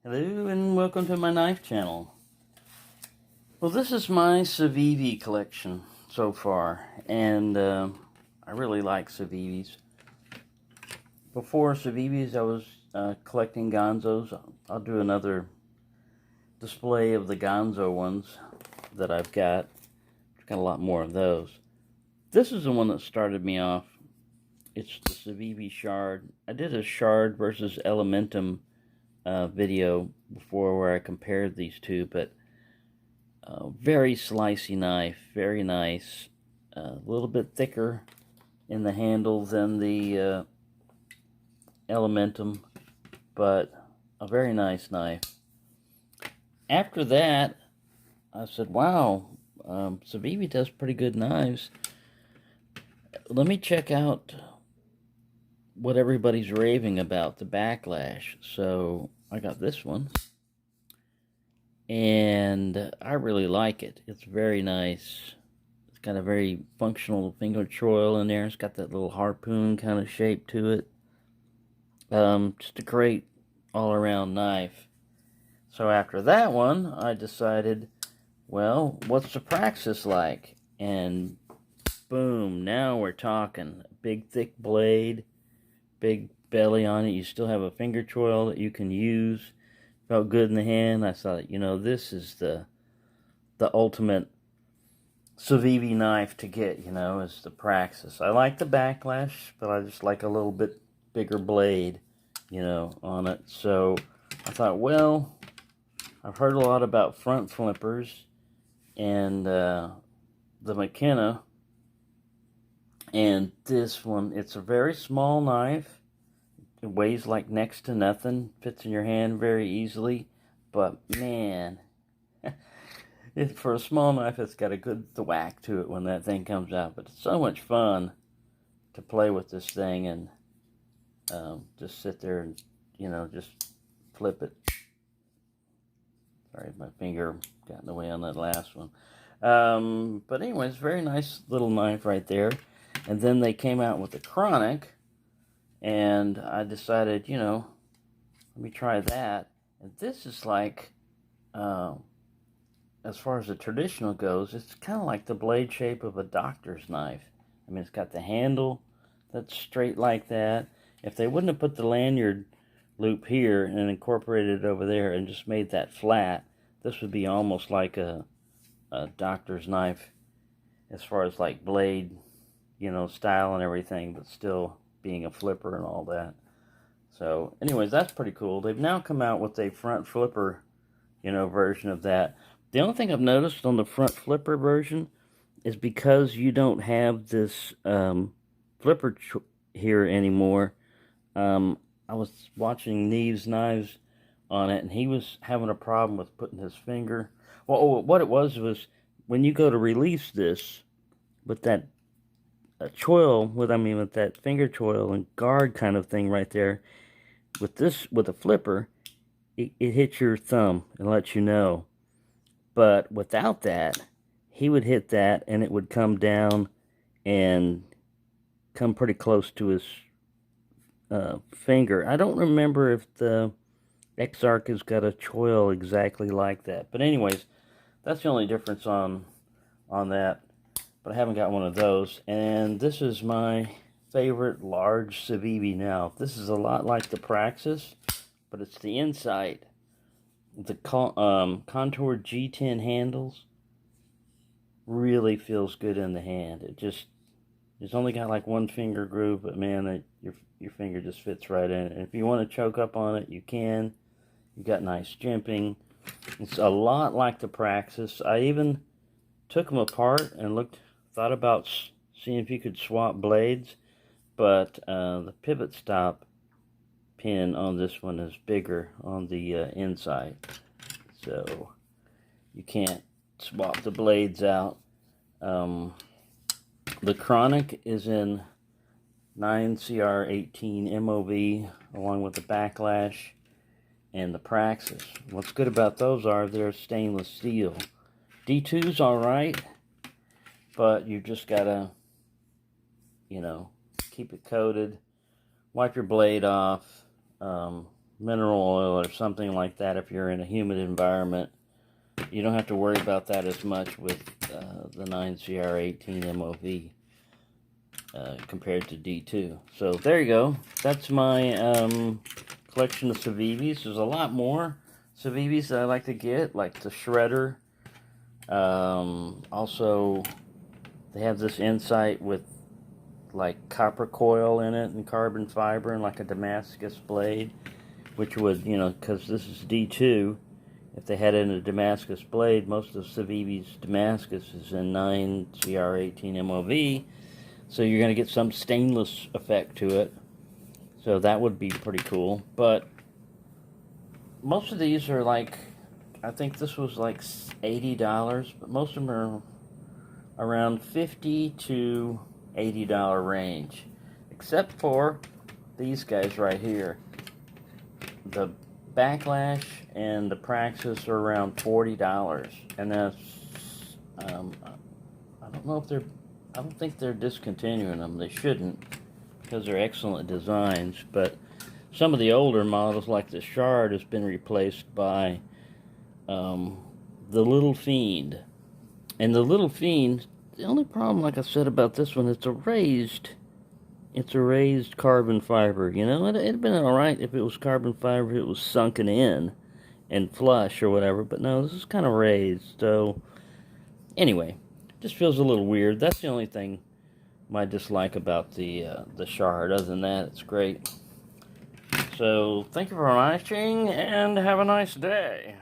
Hello and welcome to my knife channel. Well, this is my Civivi collection so far, and I really like Civivis. Before Civivis, I was collecting Gonzos. I'll do another display of the Gonzo ones that I've got. I've got a lot more of those. This is the one that started me off. It's the Civivi Shard. I did a Shard versus Elementum video before where I compared these two, but very slicey knife, very nice. A little bit thicker in the handle than the Elementum, but a very nice knife. After that, I said, wow, Civivi does pretty good knives. Let me check out what everybody's raving about, the Backlash. So I got this one, and I really like it. It's very nice. It's got a very functional finger choil in there. It's got that little harpoon kind of shape to it. Just a great all-around knife. So after that one, I decided, well, what's the Praxis like? And boom, now we're talking. Big thick blade, big belly on it. You still have a finger choil that you can use. Felt good in the hand. I thought, this is the ultimate Civivi knife to get, is the Praxis. I like the Backlash, but I just like a little bit bigger blade, on it. So I thought, well, I've heard a lot about front flippers and the McKenna, and this one, it's a very small knife. It weighs like next to nothing, fits in your hand very easily, but man, for a small knife, it's got a good thwack to it when that thing comes out. But it's so much fun to play with this thing and just sit there and, just flip it. Sorry, my finger got in the way on that last one. But anyways, very nice little knife right there. And then they came out with the Chronic, and I decided, let me try that. And this is like, as far as the traditional goes, it's kind of like the blade shape of a doctor's knife. I mean, it's got the handle that's straight like that. If they wouldn't have put the lanyard loop here and incorporated it over there and just made that flat, this would be almost like a doctor's knife as far as like blade, style and everything, but still being a flipper and all that. So anyways, that's pretty cool. They've now come out with a front flipper, version of that. The only thing I've noticed on the front flipper version is because you don't have this flipper here anymore. I was watching Neve's Knives on it, and he was having a problem with putting his finger. Well, what it was when you go to release this with that choil, with that finger choil and guard kind of thing right there, with a flipper, it hits your thumb and lets you know. But without that, he would hit that and it would come down and come pretty close to his finger. I don't remember if the Exarch has got a choil exactly like that. But anyways, that's the only difference on that. But I haven't got one of those. And this is my favorite large Civivi now. This is a lot like the Praxis, but it's the Insight. The contoured G10 handles really feels good in the hand. It's only got like one finger groove, but man, your finger just fits right in it. And if you want to choke up on it, you can. You've got nice jimping. It's a lot like the Praxis. I even took them apart and thought about seeing if you could swap blades, but the pivot stop pin on this one is bigger on the inside, so you can't swap the blades out. The Chronic is in 9CR18 MOV along with the Backlash and the Praxis. What's good about those are they're stainless steel. D2's alright, but you just gotta, keep it coated, wipe your blade off, mineral oil or something like that if you're in a humid environment. You don't have to worry about that as much with the 9CR18 MOV compared to D2. So there you go. That's my collection of Civivis. There's a lot more Civivis that I like to get, like the Shredder. Also, they have this Insight with like copper coil in it and carbon fiber and like a Damascus blade, which would, you know, because this is D2, if they had it in a Damascus blade, most of Civivi's Damascus is in 9CR18 MOV, so you're going to get some stainless effect to it, so that would be pretty cool. But most of these are like, I think this was like $80, but most of them are around $50 to $80 range, except for these guys right here. The Backlash and the Praxis are around $40, and that's I don't know if they're, I don't think they're discontinuing them. They shouldn't, because they're excellent designs. But some of the older models, like the Shard, has been replaced by the Little Fiend. And the Little Fiend, the only problem, like I said about this one, it's a raised carbon fiber. You know, it'd have been alright if it was carbon fiber, if it was sunken in and flush or whatever, but no, this is kind of raised. So anyway, just feels a little weird. That's the only thing I dislike about the Shard. Other than that, it's great. So thank you for watching, and have a nice day.